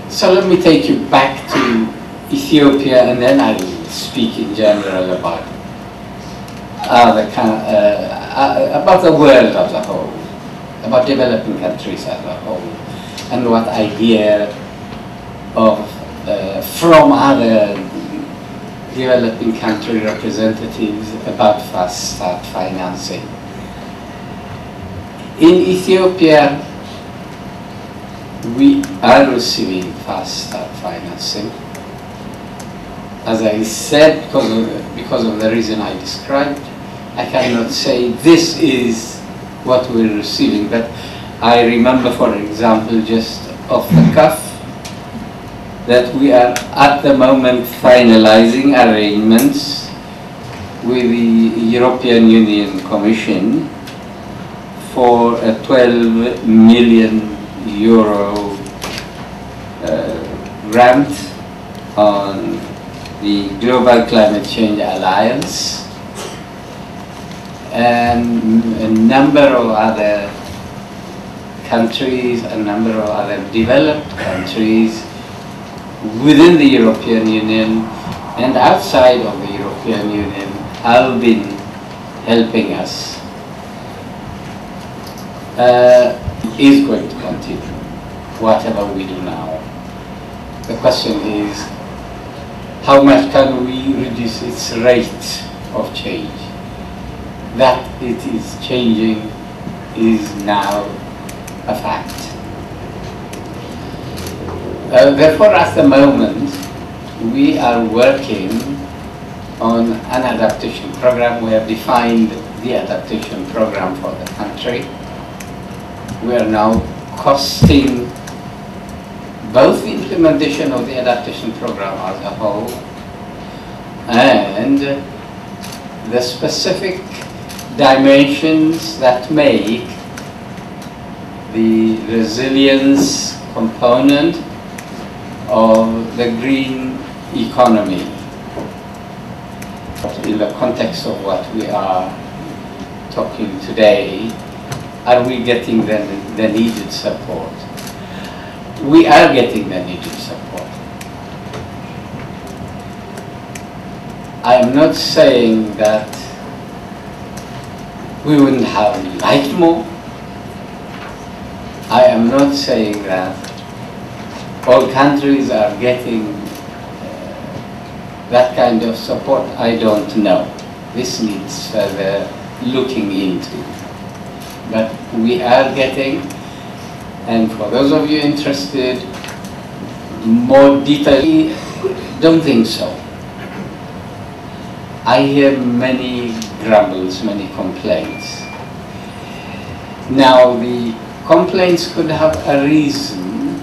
So let me take you back to Ethiopia, and then I'll speak in general about about the world as a whole, about developing countries as a whole, and what idea of from other developing country representatives about fast start financing. In Ethiopia, we are receiving fast start financing. As I said, because of the reason I described, I cannot say this is what we're receiving, but I remember, for example, just off the cuff, that we are at the moment finalizing arrangements with the European Union Commission for a 12 million euro grant on the Global Climate Change Alliance, and a number of other countries, a number of other developed countries within the European Union and outside of the European Union have been helping us. Is going to continue, whatever we do now. The question is, how much can we reduce its rate of change? That it is changing is now a fact. Therefore, at the moment, we are working on an adaptation program. We have defined the adaptation program for the country. We are now costing both the implementation of the adaptation program as a whole and the specific dimensions that make the resilience component of the green economy. In the context of what we are talking today, are we getting the needed support? We are getting the needed support. I am not saying that we wouldn't have liked more. I am not saying that all countries are getting that kind of support. I don't know. This needs further looking into. But we are getting, and for those of you interested, more detail, don't think so. I hear many grumbles, many complaints. Now, the complaints could have a reason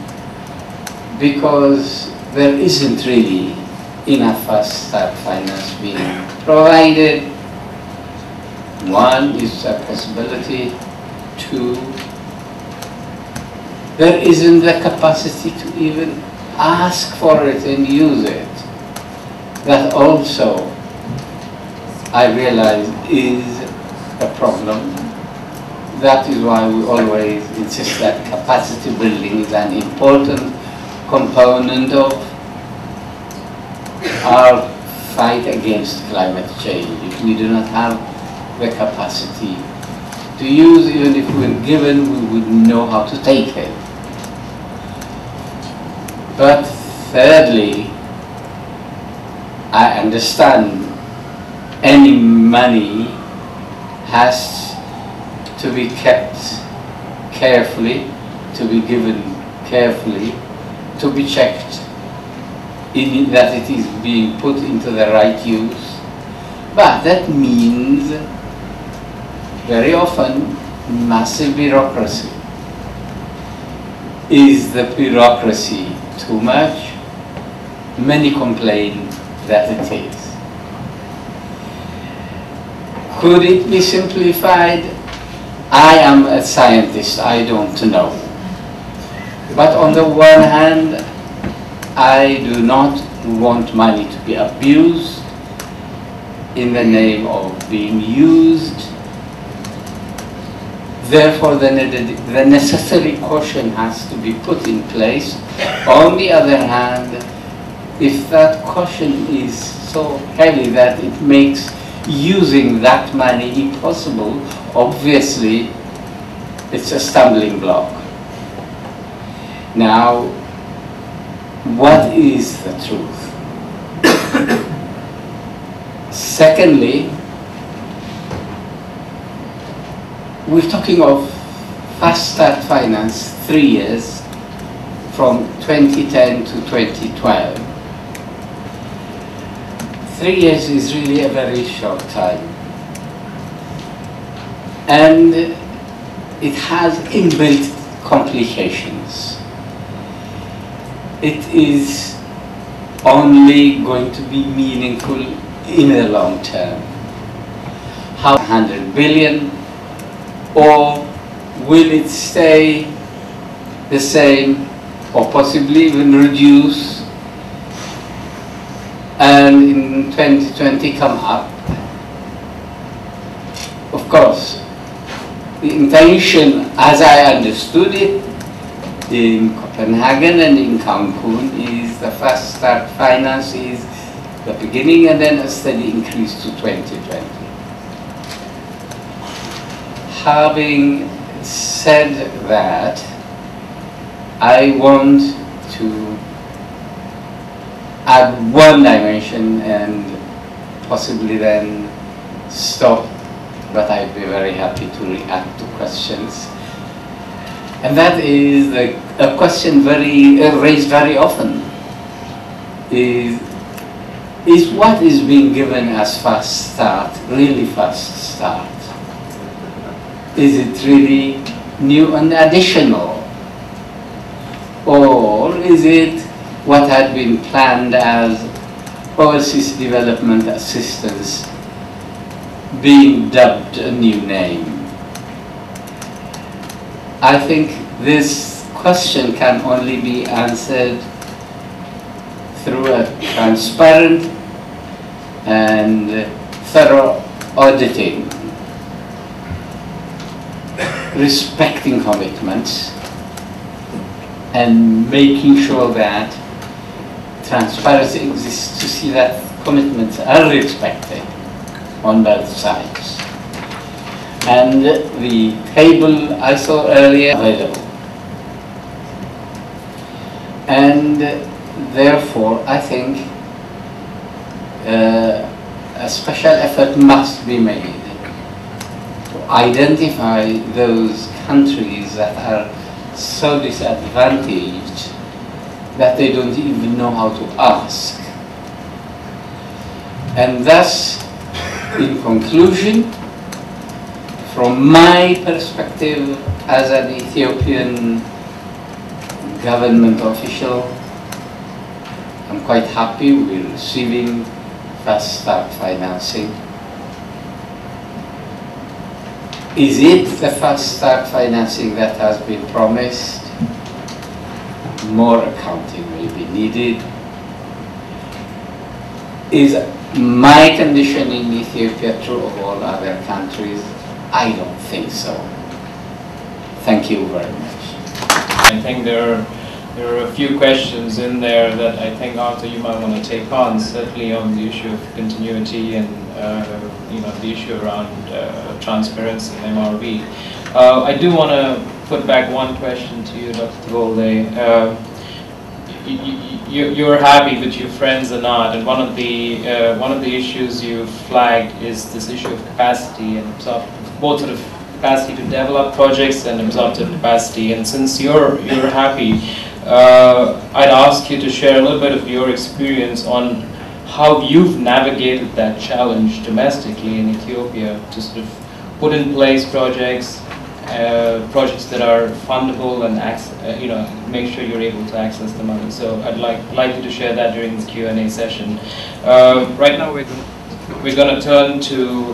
because there isn't really enough fast start finance being provided. One is a possibility. Two, there isn't the capacity to even ask for it and use it. That also, I realize, is a problem. That is why we always insist that capacity building is an important component of our fight against climate change. If we do not have the capacity to use, even if we were given, we wouldn't know how to take it. But thirdly, I understand any money has to be kept carefully, to be given carefully, to be checked in that it is being put into the right use. But that means very often massive bureaucracy. Is the bureaucracy too much? Many complain that it is. Could it be simplified? I am a scientist, I don't know. But on the one hand, I do not want money to be abused in the name of being used. Therefore, the necessary caution has to be put in place. On the other hand, if that caution is so heavy that it makes using that money impossible, obviously it's a stumbling block. Now, what is the truth? Secondly, we're talking of Fast Start Finance 3 years, from 2010 to 2012. 3 years is really a very short time. And it has inbuilt complications. It is only going to be meaningful in the long term. How 100 billion, or will it stay the same, or possibly even reduce, and in 2020 come up? Of course, the intention, as I understood it, in Copenhagen and in Cancun, is the Fast Start Finance is the beginning and then a steady increase to 2020. Having said that, I want to add one dimension and possibly then stop, but I'd be very happy to react to questions. And that is a question raised very often, is what is being given as fast start really fast start? Is it really new and additional? Or is it what had been planned as overseas development assistance being dubbed a new name? I think this question can only be answered through a transparent and thorough auditing, respecting commitments, and making sure that transparency exists to see that commitments are respected on both sides. And the table I saw earlier available. And therefore, I think a special effort must be made to identify those countries that are so disadvantaged that they don't even know how to ask. And thus, in conclusion, from my perspective as an Ethiopian government official, I'm quite happy we're receiving Fast Start financing. Is it the Fast Start financing that has been promised? More accounting will be needed. Is my condition in Ethiopia true of all other countries? I don't think so. Thank you very much. I think there are a few questions in there that I think, Arthur, you might want to take on, certainly on the issue of continuity and the issue around transparency and MRV. I do want to put back one question to you, Dr. Tvolde. You're happy, but your friends are not, and one of the issues you flagged is this issue of capacity and both sort of capacity to develop projects and absorptive capacity. And since you're happy, I'd ask you to share a little bit of your experience on how you've navigated that challenge domestically in Ethiopia to sort of put in place projects that are fundable and make sure you're able to access the money. So I'd like you to share that during the Q&A session. Right now we're going to turn to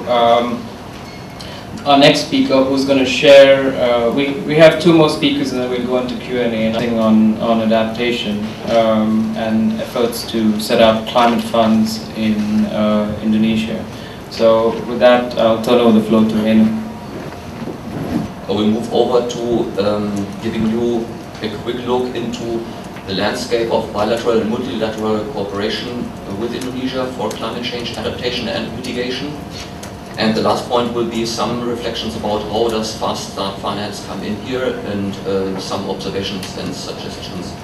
our next speaker, who's going to share. We have two more speakers, and then we'll go into Q&A on adaptation and efforts to set up climate funds in Indonesia. So with that, I'll turn over the floor to Hena. I will move over to giving you a quick look into the landscape of bilateral and multilateral cooperation with Indonesia for climate change adaptation and mitigation. And the last point will be some reflections about how does fast start finance come in here, and some observations and suggestions.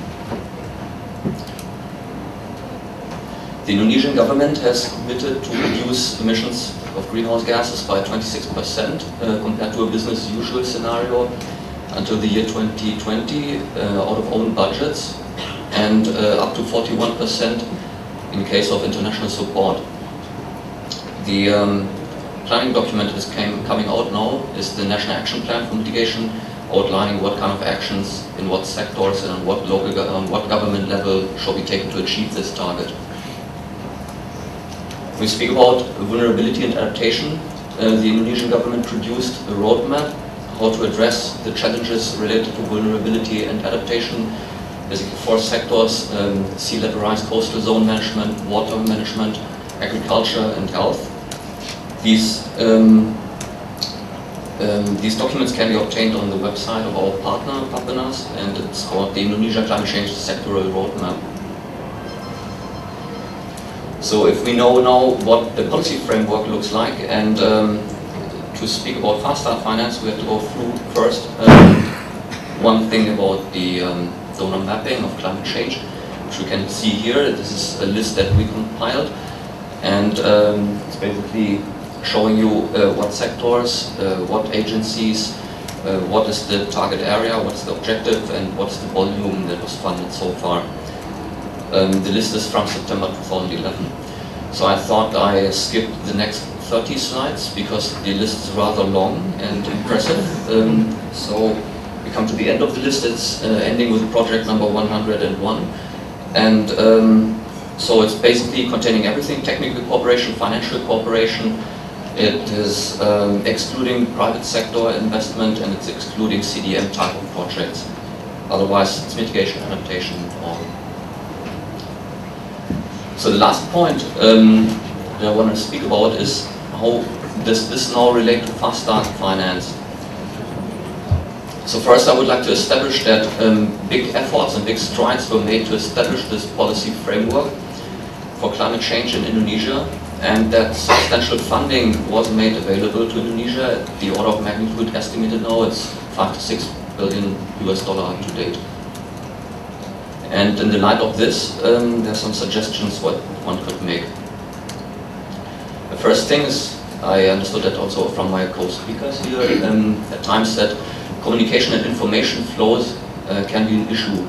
The Indonesian government has committed to reduce emissions of greenhouse gases by 26% compared to a business as usual scenario until the year 2020 out of own budgets, and up to 41% in case of international support. The planning document is coming out now is the National Action Plan for Mitigation, outlining what kind of actions in what sectors and on what government level shall be taken to achieve this target. We speak about vulnerability and adaptation. The Indonesian government produced a roadmap how to address the challenges related to vulnerability and adaptation. Basically 4 sectors: sea level rise, coastal zone management, water management, agriculture and health. These documents can be obtained on the website of our partners, and it's called the Indonesia Climate Change Sectoral Roadmap. So if we know now what the policy framework looks like, and to speak about fast start finance, we have to go through first one thing about the donor mapping of climate change, which you can see here. This is a list that we compiled, and it's basically showing you what sectors, what agencies, what is the target area, what's the objective, and what's the volume that was funded so far. The list is from September 2011. So I thought I skipped the next 30 slides because the list is rather long and impressive. So we come to the end of the list. It's ending with project number 101. And so it's basically containing everything: technical cooperation, financial cooperation. It is excluding private sector investment, and it's excluding CDM type of projects. Otherwise, it's mitigation, adaptation, and all. So the last point that I want to speak about is how does this now relate to fast start finance. So first I would like to establish that big efforts and big strides were made to establish this policy framework for climate change in Indonesia, and that substantial funding was made available to Indonesia. The order of magnitude estimated now it's $5 to $6 billion to date. And in the light of this, there are some suggestions what one could make. The first thing is, I understood that also from my co-speakers here, at times that communication and information flows can be an issue.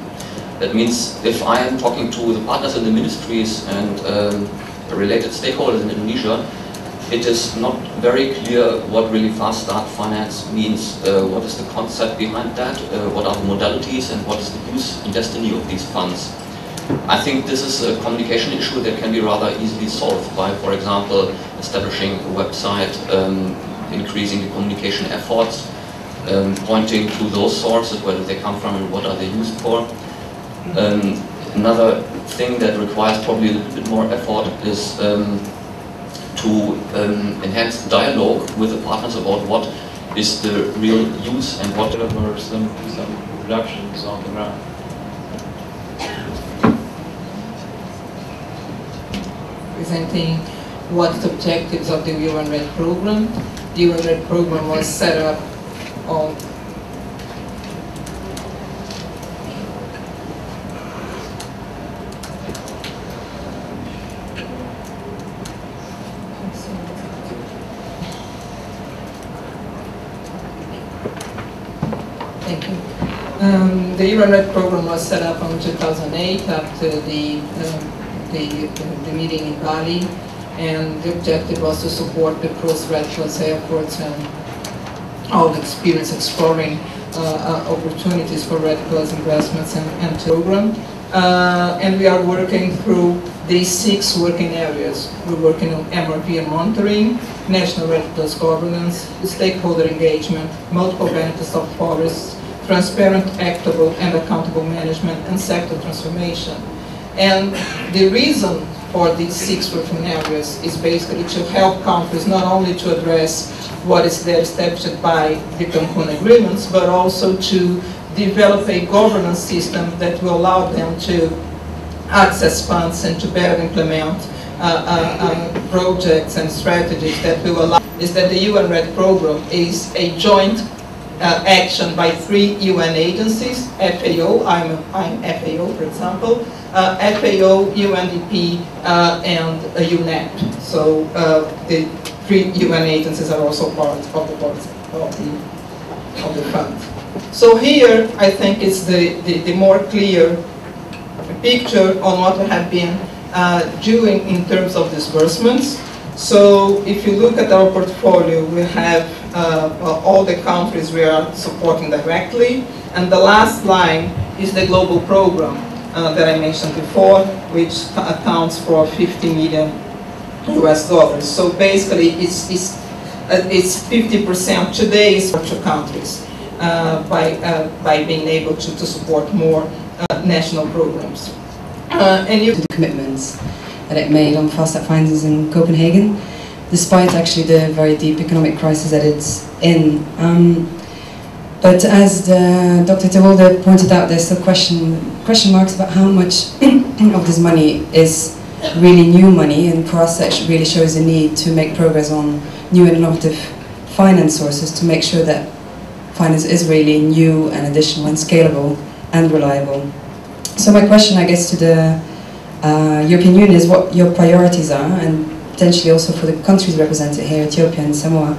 That means if I am talking to the partners in the ministries and related stakeholders in Indonesia, it is not very clear what really fast start finance means. What is the concept behind that? What are the modalities, and what is the use and destiny of these funds? I think this is a communication issue that can be rather easily solved by, for example, establishing a website, increasing the communication efforts, pointing to those sources, where do they come from and what are they used for. Another thing that requires probably a little bit more effort is to enhance dialogue with the partners about what is the real use and what deliver some reductions on the ground. Presenting what the objectives of the UN-RED program. The UN-RED program was set up on the UN-RED program was set up in 2008 after the meeting in Bali, and the objective was to support the cross-RED Plus efforts and all the experience exploring opportunities for RED Plus investments and program. And we are working through these 6 working areas. We're working on MRV and monitoring, national RED Plus governance, stakeholder engagement, multiple benefits of forests, transparent, actable, and accountable management, and sector transformation. And the reason for these 6 working areas is basically to help countries not only to address what is there established by the Cancun agreements, but also to develop a governance system that will allow them to access funds and to better implement projects and strategies that will allow. Is that the UN RED program is a joint action by 3 UN agencies, FAO, I'm FAO for example, FAO, UNDP, and UNEP. So the 3 UN agencies are also part of the fund. So here I think it's the more clear picture on what we have been doing in terms of disbursements. So if you look at our portfolio, we have all the countries we are supporting directly, and the last line is the global program that I mentioned before, which accounts for $50 million US. So basically it's 50% today is for 2 countries by being able to support more national programs. And you the commitments that it made on fast start finance in Copenhagen, despite actually the very deep economic crisis that it's in. But as Dr. Tewolde pointed out, there's still question marks about how much of this money is really new money, and for us that really shows the need to make progress on new and innovative finance sources to make sure that finance is really new and additional and scalable and reliable. So my question, I guess, to the European Union is what your priorities are, and potentially also for the countries represented here, Ethiopia and Samoa,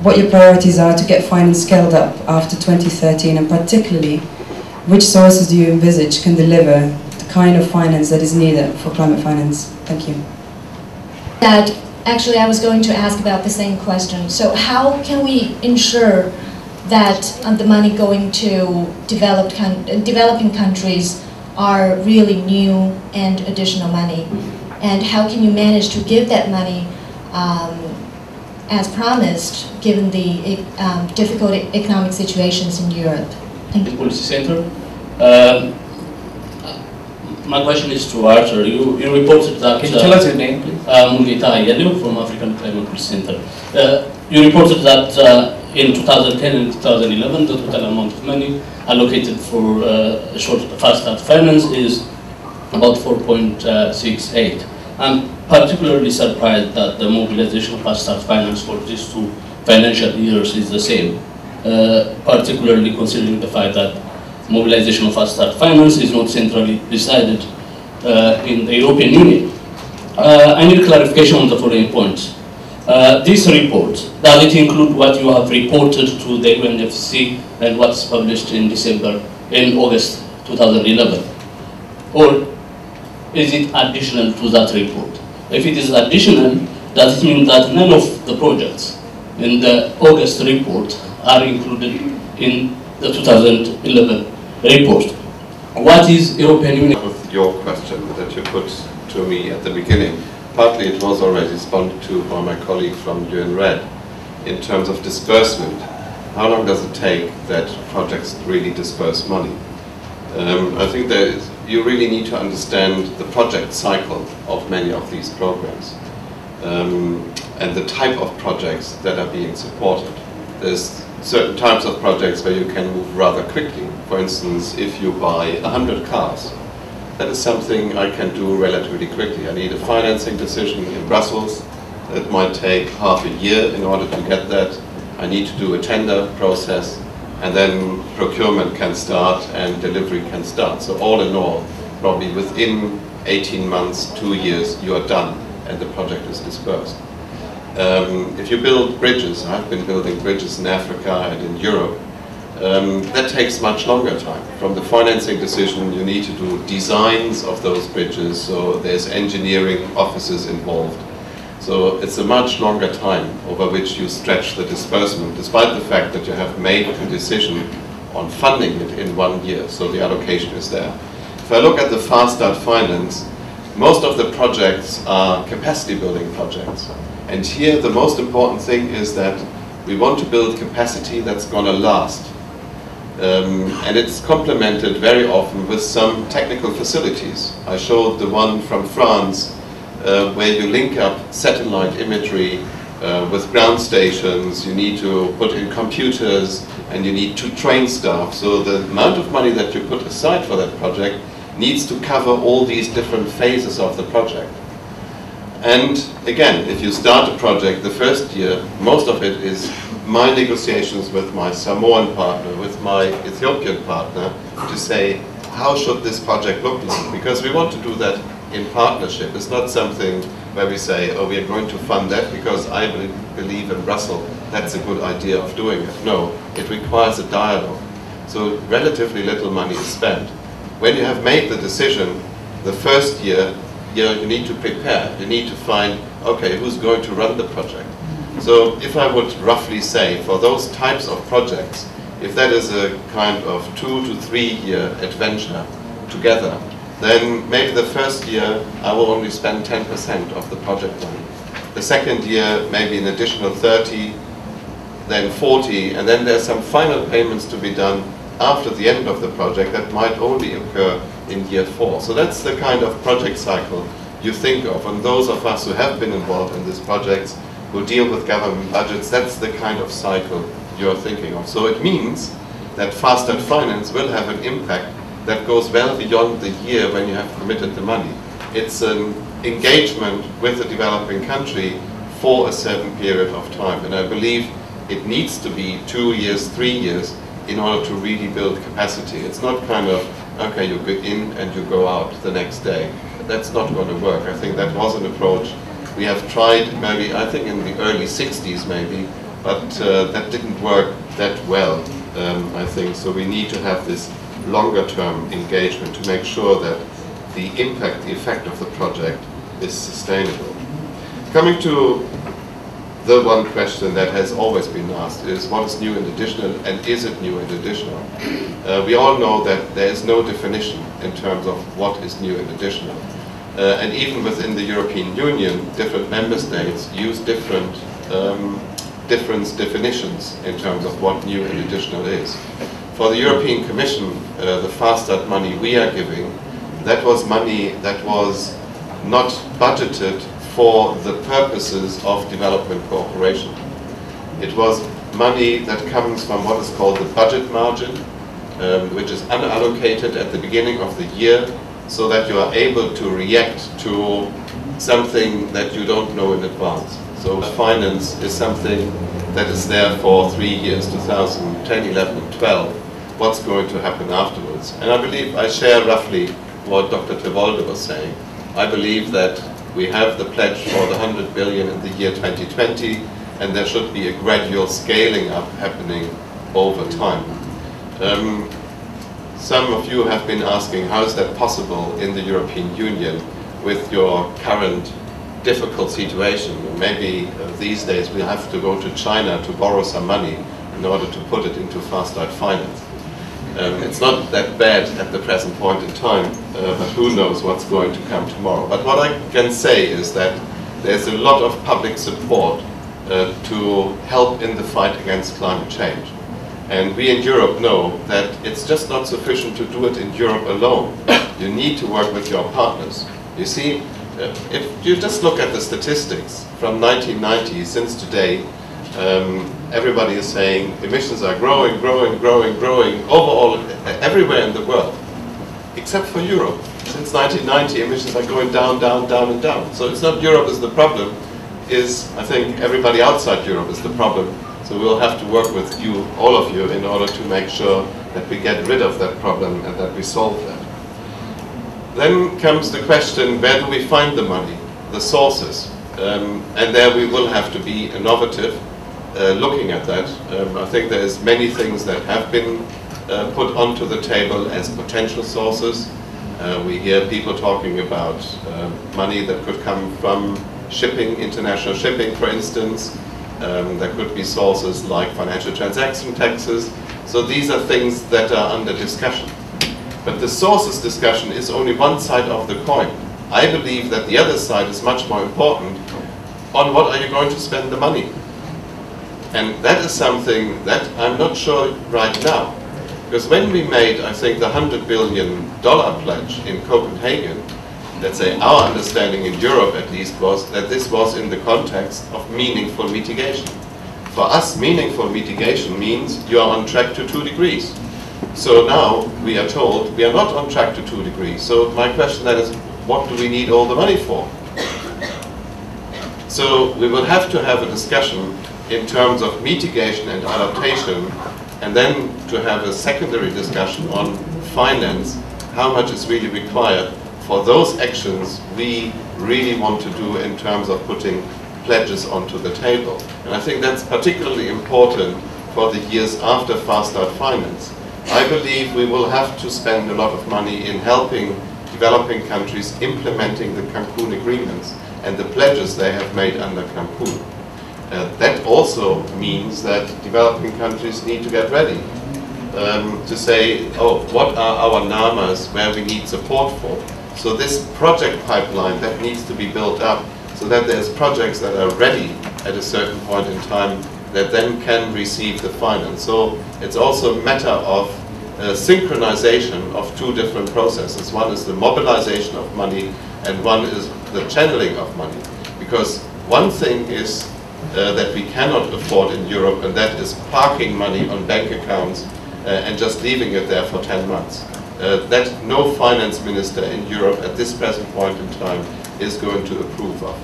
what your priorities are to get finance scaled up after 2013, and particularly which sources do you envisage can deliver the kind of finance that is needed for climate finance? Thank you. That actually I was going to ask about the same question. So how can we ensure that the money going to developing countries are really new and additional money? And how can you manage to give that money as promised, given the difficult economic situations in Europe? Thank you. Policy Center. My question is to Arthur. You reported that... Can you tell us your name, please? Mungeta Yelu from African Climate Policy Center. You reported that in 2010 and 2011, the total amount of money allocated for fast start finance is about 4.68. I'm particularly surprised that the mobilization of fast start finance for these 2 financial years is the same, particularly considering the fact that mobilization of fast start finance is not centrally decided in the European Union. I need clarification on the following points. This report, does it include what you have reported to the UNFCCC and what's published in August 2011? Or is it additional to that report? If it is additional, does it mean that none of the projects in the August report are included in the 2011 report? What is European Union? With your question that you put to me at the beginning, partly it was already responded to by my colleague from UN RED in terms of disbursement. How long does it take that projects really disperse money? I think you really need to understand the project cycle of many of these programs and the type of projects that are being supported. There's certain types of projects where you can move rather quickly. For instance, if you buy 100 cars, that is something I can do relatively quickly. I need a financing decision in Brussels. It might take half a year in order to get that. I need to do a tender process, and then procurement can start and delivery can start. So all in all, probably within 18 months, 2 years, you are done and the project is dispersed. If you build bridges, I've been building bridges in Africa and in Europe, that takes much longer time. From the financing decision, you need to do designs of those bridges, so there's engineering offices involved. So it's a much longer time over which you stretch the disbursement, despite the fact that you have made a decision on funding it in 1 year, so the allocation is there. If I look at the fast start finance, most of the projects are capacity building projects. And here the most important thing is that we want to build capacity that's going to last. And it's complemented very often with some technical facilities. I showed the one from France where you link up satellite imagery with ground stations. You need to put in computers and you need to train staff. So the amount of money that you put aside for that project needs to cover all these different phases of the project. And again, if you start a project the first year, most of it is my negotiations with my Samoan partner, with my Ethiopian partner, to say, how should this project look like? Because we want to do that in partnership. It's not something where we say, oh, we are going to fund that because I believe in Brussels that's a good idea of doing it. No, it requires a dialogue. So relatively little money is spent. When you have made the decision, the first year, you need to prepare. You need to find, okay, who's going to run the project? So if I would roughly say, for those types of projects, if that is a kind of 2 to 3 year adventure together, then maybe the first year I will only spend 10% of the project money. The second year, maybe an additional 30, then 40, and then there's some final payments to be done after the end of the project that might only occur in year 4. So that's the kind of project cycle you think of. And those of us who have been involved in these projects, who deal with government budgets, that's the kind of cycle you're thinking of. So it means that Fast Start Finance will have an impact that goes well beyond the year when you have committed the money. It's an engagement with the developing country for a certain period of time. And I believe it needs to be 2 years, 3 years in order to really build capacity. It's not kind of, okay, you go in and you go out the next day. That's not going to work. I think that was an approach we have tried maybe, I think in the early 60s maybe, but that didn't work that well, I think. So we need to have this longer term engagement to make sure that the impact, the effect of the project is sustainable. Coming to the one question that has always been asked is, what is new and additional, and is it new and additional? We all know that there is no definition in terms of what is new and additional. And even within the European Union, different member states use different definitions in terms of what new and additional is. For the European Commission, the Fast Start money we are giving, that was money that was not budgeted for the purposes of development cooperation. It was money that comes from what is called the budget margin, which is unallocated at the beginning of the year, so that you are able to react to something that you don't know in advance. So finance is something that is there for 3 years, 2010, 11, and 12. What's going to happen afterwards? And I believe I share roughly what Dr. Tevolde was saying. I believe that we have the pledge for the 100 billion in the year 2020, and there should be a gradual scaling up happening over time. Some of you have been asking, how is that possible in the European Union with your current difficult situation? Maybe these days we have to go to China to borrow some money in order to put it into Fast Start Finance. It's not that bad at the present point in time, but who knows what's going to come tomorrow. But what I can say is that there's a lot of public support to help in the fight against climate change. And we in Europe know that it's just not sufficient to do it in Europe alone. You need to work with your partners. You see, if you just look at the statistics from 1990 since today, everybody is saying emissions are growing, growing, growing, growing overall everywhere in the world, except for Europe. Since 1990, emissions are going down, down, down, and down. So it's not Europe is the problem, I think everybody outside Europe is the problem. So we'll have to work with you, all of you, in order to make sure that we get rid of that problem and that we solve that. Then comes the question, where do we find the money, the sources? And there we will have to be innovative, looking at that. I think there's many things that have been put onto the table as potential sources. We hear people talking about money that could come from shipping, international shipping, for instance. There could be sources like financial transaction taxes. So these are things that are under discussion. But the sources discussion is only one side of the coin. I believe that the other side is much more important. On what are you going to spend the money? And that is something that I'm not sure right now. Because when we made, I think, the $100 billion pledge in Copenhagen, let's say our understanding in Europe at least was that this was in the context of meaningful mitigation. For us, meaningful mitigation means you are on track to 2 degrees. So now we are told we are not on track to 2 degrees. So my question then is, what do we need all the money for? So we will have to have a discussion in terms of mitigation and adaptation, and then to have a secondary discussion on finance, how much is really required for those actions we really want to do in terms of putting pledges onto the table. And I think that's particularly important for the years after Fast Start Finance. I believe we will have to spend a lot of money in helping developing countries implementing the Cancun agreements and the pledges they have made under Cancun. That also means that developing countries need to get ready to say, oh, what are our NAMAs where we need support for? So this project pipeline that needs to be built up so that there's projects that are ready at a certain point in time that then can receive the finance. So it's also a matter of synchronization of 2 different processes. One is the mobilization of money and one is the channeling of money. Because one thing is that we cannot afford in Europe, and that is parking money on bank accounts and just leaving it there for 10 months. That no finance minister in Europe at this present point in time is going to approve of.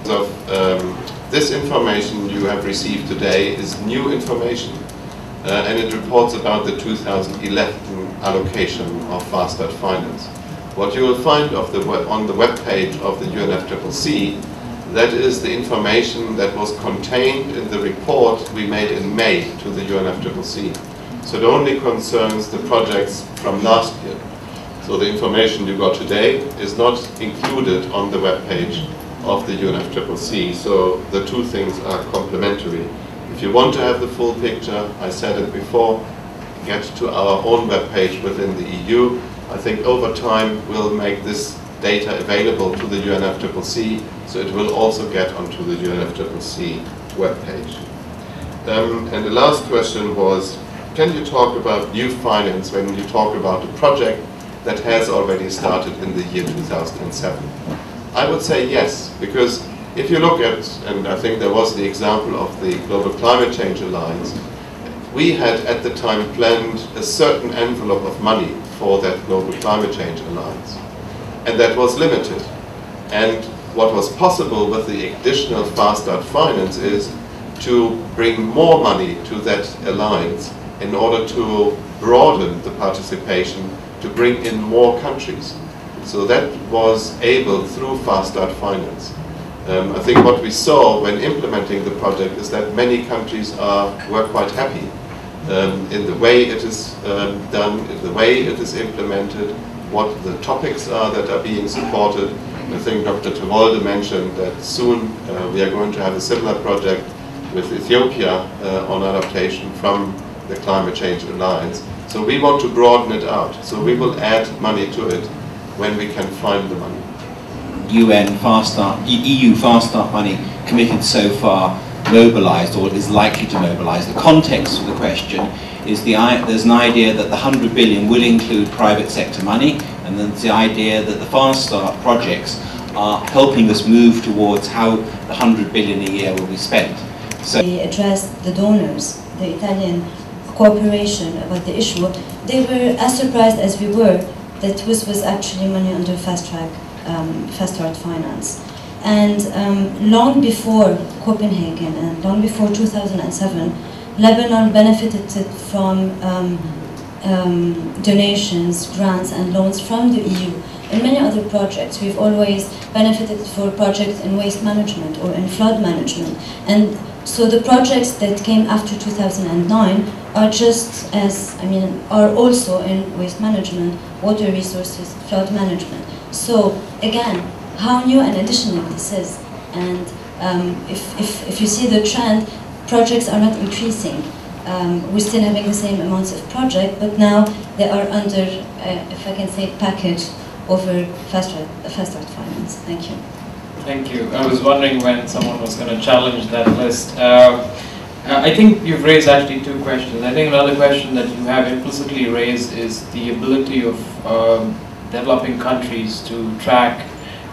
So, this information you have received today is new information, and it reports about the 2011 allocation of Fast Start Finance. What you will find on the web page of the UNFCCC, that is the information that was contained in the report we made in May to the UNFCCC. So it only concerns the projects from last year. So the information you got today is not included on the web page of the UNFCCC. So the 2 things are complementary. If you want to have the full picture, I said it before, get to our own web page within the EU. I think over time we'll make this data available to the UNFCCC, so it will also get onto the UNFCCC webpage. And the last question was, can you talk about new finance when you talk about a project that has already started in the year 2007? I would say yes, because if you look at, and I think there was the example of the Global Climate Change Alliance, we had at the time planned a certain envelope of money for that Global Climate Change Alliance. And that was limited. And what was possible with the additional Fast Start Finance is to bring more money to that alliance in order to broaden the participation, to bring in more countries. So that was able through Fast Start Finance. I think what we saw when implementing the project is that many countries were quite happy in the way it is done, in the way it is implemented, what the topics are that are being supported. I think Dr. Tewolde mentioned that soon we are going to have a similar project with Ethiopia on adaptation from the Climate Change Alliance. So we want to broaden it out. So we will add money to it when we can find the money. UN Fast Start, EU Fast Start money committed so far, mobilised or is likely to mobilise. The context of the question is there's an idea that the 100 billion will include private sector money, and then the idea that the Fast Start projects are helping us move towards how the 100 billion a year will be spent. So we addressed the donors, the Italian cooperation about the issue. They were as surprised as we were that this was actually money under Fast Start Finance. And long before Copenhagen and long before 2007, Lebanon benefited from donations, grants and loans from the EU. In many other projects, we've always benefited for projects in waste management or in flood management. And so the projects that came after 2009 are just as, are also in waste management, water resources, flood management. So again, how new and additional this is. And if you see the trend, projects are not increasing. We're still having the same amounts of projects, but now they are under, if I can say, package over Fast Start Finance. Thank you. Thank you. I was wondering when someone was going to challenge that list. I think you've raised actually two questions. I think another question that you have implicitly raised is the ability of developing countries to track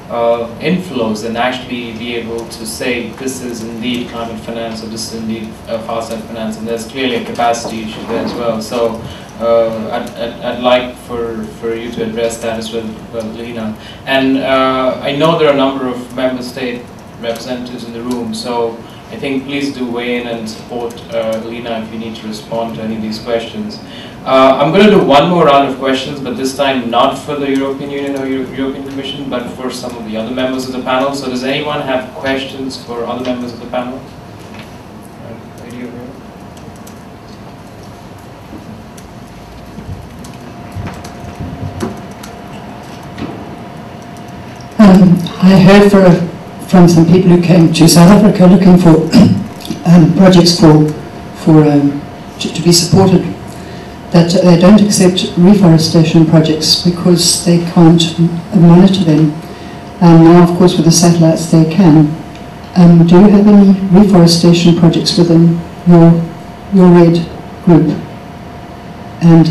inflows and actually be able to say this is indeed climate finance or this is indeed fast finance, and there's clearly a capacity issue there as well. So I'd like for you to address that as well, Lena. And I know there are a number of member state representatives in the room, so I think please do weigh in and support Lena if you need to respond to any of these questions. I'm going to do one more round of questions, but this time not for the European Union or European Commission, but for some of the other members of the panel. So does anyone have questions for other members of the panel? Right over here. I heard from some people who came to South Africa looking for projects to be supported, that they don't accept reforestation projects because they can't monitor them. And now, of course, with the satellites they can. Do you have any reforestation projects within your RED group? And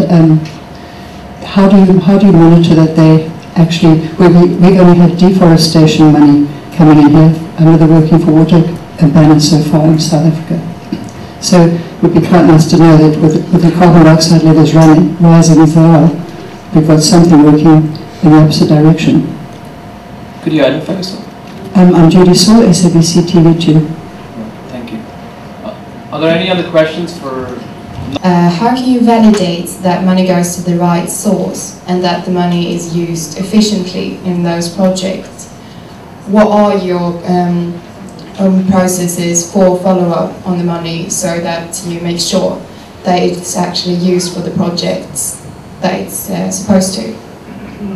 how do you monitor that they actually? We've only had deforestation money coming in here under the Working for Water banner so far in South Africa. So it would be quite nice to know that with the carbon dioxide levels rising as they are, we've got something working in the opposite direction. Could you identify yourself? I'm Judy Saul, SABC TV2. Thank you. Are there any other questions for? How can you validate that money goes to the right source and that the money is used efficiently in those projects? What are your processes for follow-up on the money so that you make sure that it's actually used for the projects that it's supposed to?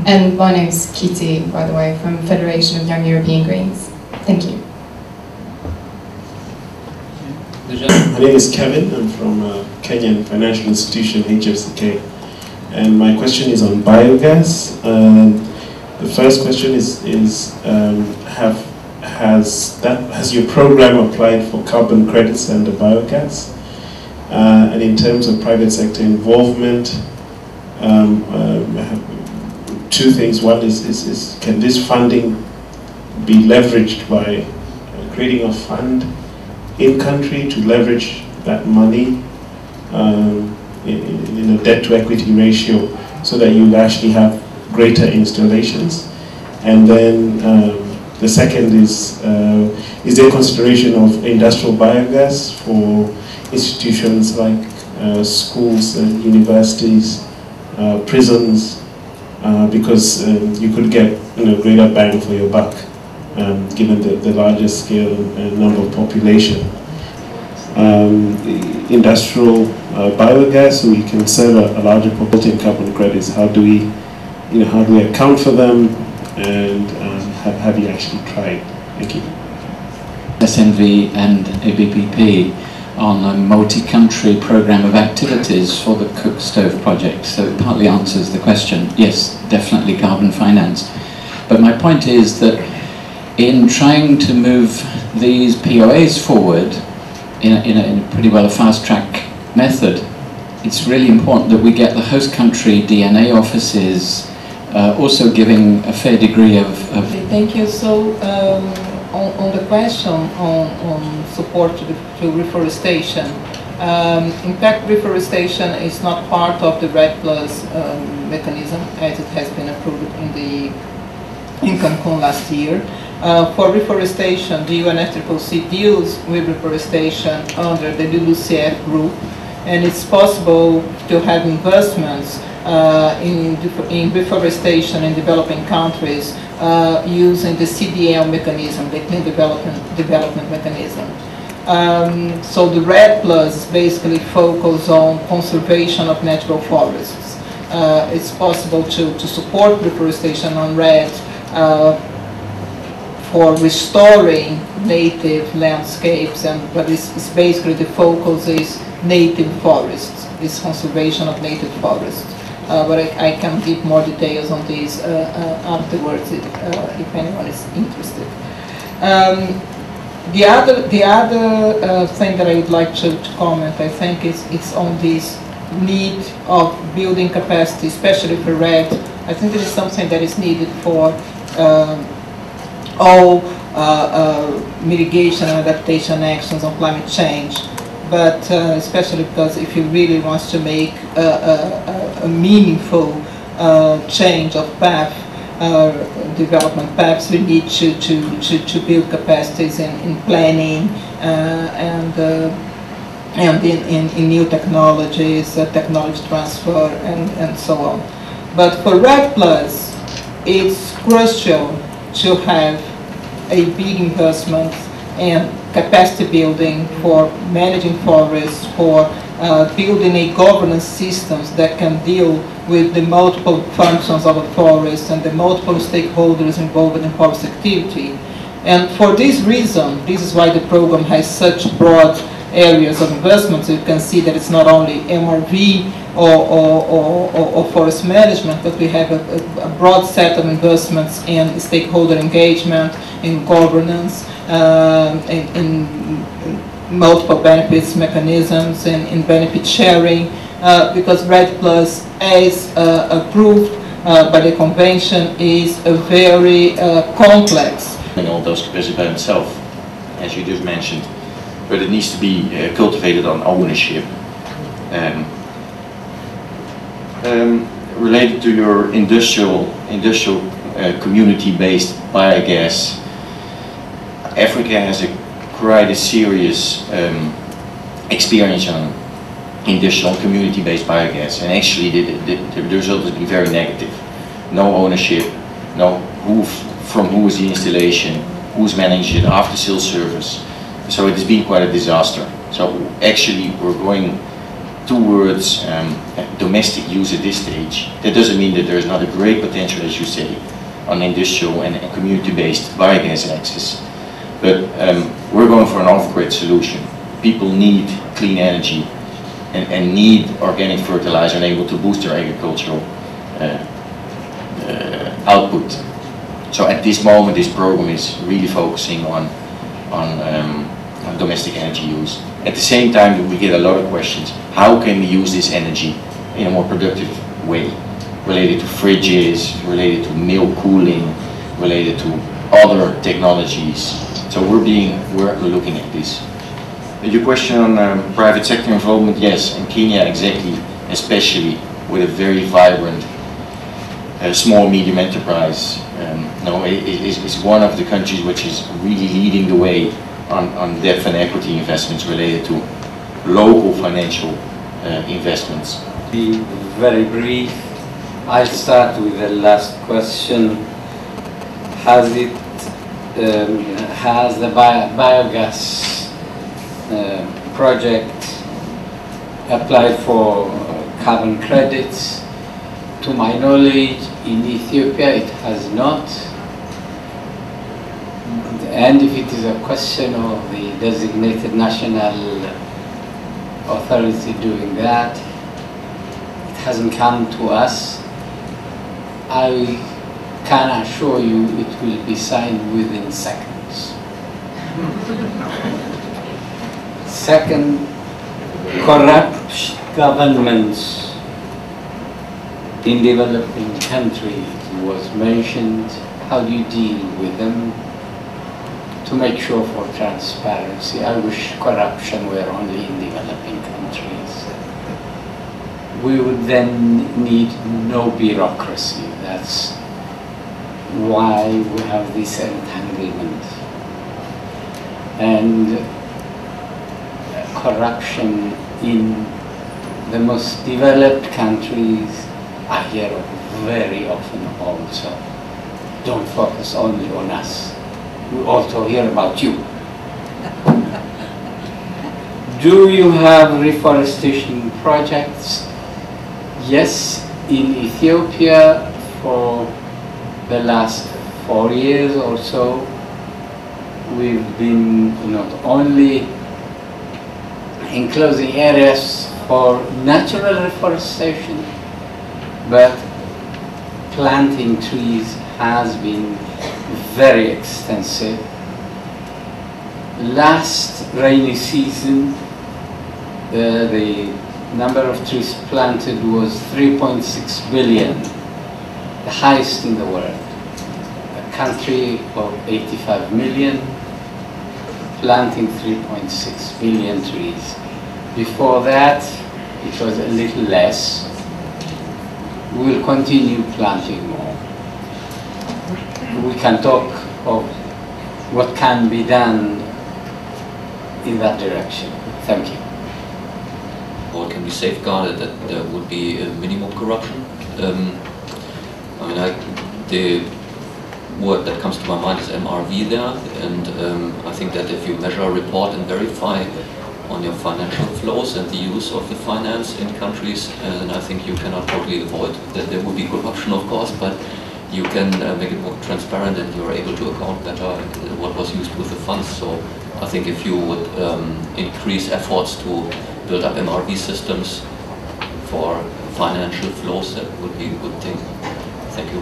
And my name is Kitty, by the way, from Federation of Young European Greens. Thank you. My name is Kevin. I'm from Kenyan financial institution, HFCK. And my question is on biogas. The first question is has your program applied for carbon credits under biogas? And in terms of private sector involvement, two things. One is can this funding be leveraged by creating a fund in country to leverage that money in a debt to equity ratio so that you actually have greater installations? And then the second is there consideration of industrial biogas for institutions like schools and universities, prisons, because you could get greater bang for your buck given the larger scale and number of population. Industrial biogas, so we can sell a larger proportion of carbon credits. How do we account for them, and have you actually tried? Thank you. SNV and ABPP on a multi-country program of activities for the Cook Stove project, so it partly answers the question. Yes, definitely carbon finance. But my point is that in trying to move these POAs forward in a pretty well a fast-track method, it's really important that we get the host country DNA offices also giving a fair degree of... Thank you. So on the question on support to reforestation, in fact reforestation is not part of the RED Plus mechanism as it has been approved in Cancun last year. For reforestation, the UNFCCC deals with reforestation under the LULUCF group, and it's possible to have investments in reforestation in developing countries using the CDM mechanism, the Clean Development Mechanism. So the RED Plus basically focuses on conservation of natural forests. It's possible to support reforestation on RED for restoring native landscapes, but it's basically the focus is native forests, it's conservation of native forests. But I can give more details on this afterwards if anyone is interested. The other thing that I would like to comment, I think, is on this need of building capacity, especially for RED. I think this is something that is needed for all mitigation and adaptation actions on climate change. But especially because if you really want to make a meaningful change of path, development paths, we need to build capacities in planning and in new technologies, technology transfer, and so on. But for RED+, it's crucial to have a big investment in capacity building for managing forests, for building a governance systems that can deal with the multiple functions of a forest and the multiple stakeholders involved in forest activity. And for this reason, this is why the program has such broad areas of investment. So you can see that it's not only MRV or forest management, but we have a broad set of investments in stakeholder engagement, in governance, in multiple benefits mechanisms, in benefit sharing, because RED+, as approved by the convention, is a very complex. And all those capacity by itself, as you just mentioned, but it needs to be cultivated on ownership. Related to your industrial community-based biogas, Africa has quite a serious experience on industrial community-based biogas, and actually the result has been very negative. No ownership, no from who is the installation, who's managing it, after sales service. So it has been quite a disaster. So actually we're going towards domestic use at this stage. That doesn't mean that there's not a great potential, as you say, on industrial and community-based biogas access. But we're going for an off-grid solution. People need clean energy and need organic fertilizer and able to boost their agricultural output. So at this moment, this program is really focusing on domestic energy use. At the same time, we get a lot of questions. How can we use this energy in a more productive way? Related to fridges, related to milk cooling, related to other technologies. So we're looking at this. Your question on private sector involvement, yes, in Kenya exactly, especially with a very vibrant small medium enterprise. It's one of the countries which is really leading the way on debt and equity investments related to local financial investments. Be very brief. I'll start with the last question. Has the biogas project applied for carbon credits? To my knowledge, in Ethiopia it has not. And if it is a question of the designated national authority doing that, it hasn't come to us. I can assure you it will be signed within seconds. Second, corrupt governments in developing countries was mentioned. How do you deal with them to make sure for transparency? I wish corruption were only in developing countries. We would then need no bureaucracy. That's why we have this entanglement. And corruption in the most developed countries, I hear of very often also. Don't focus only on us. We also hear about you. Do you have reforestation projects? Yes, in Ethiopia for the last 4 years or so, we've been not only enclosing areas for natural reforestation, but planting trees has been very extensive. Last rainy season, the number of trees planted was 3.6 billion, the highest in the world. A country of 85 million, planting 3.6 billion trees. Before that, it was a little less. We will continue planting more. We can talk of what can be done in that direction. Thank you. Or can be safeguarded that there would be a minimum corruption? I mean, the word that comes to my mind is MRV there, and I think that if you measure, report and verify on your financial flows and the use of the finance in countries, then I think you cannot totally avoid that there will be corruption, of course, but you can make it more transparent and you're able to account better what was used with the funds. So I think if you would increase efforts to build up MRV systems for financial flows, that would be a good thing. Thank you.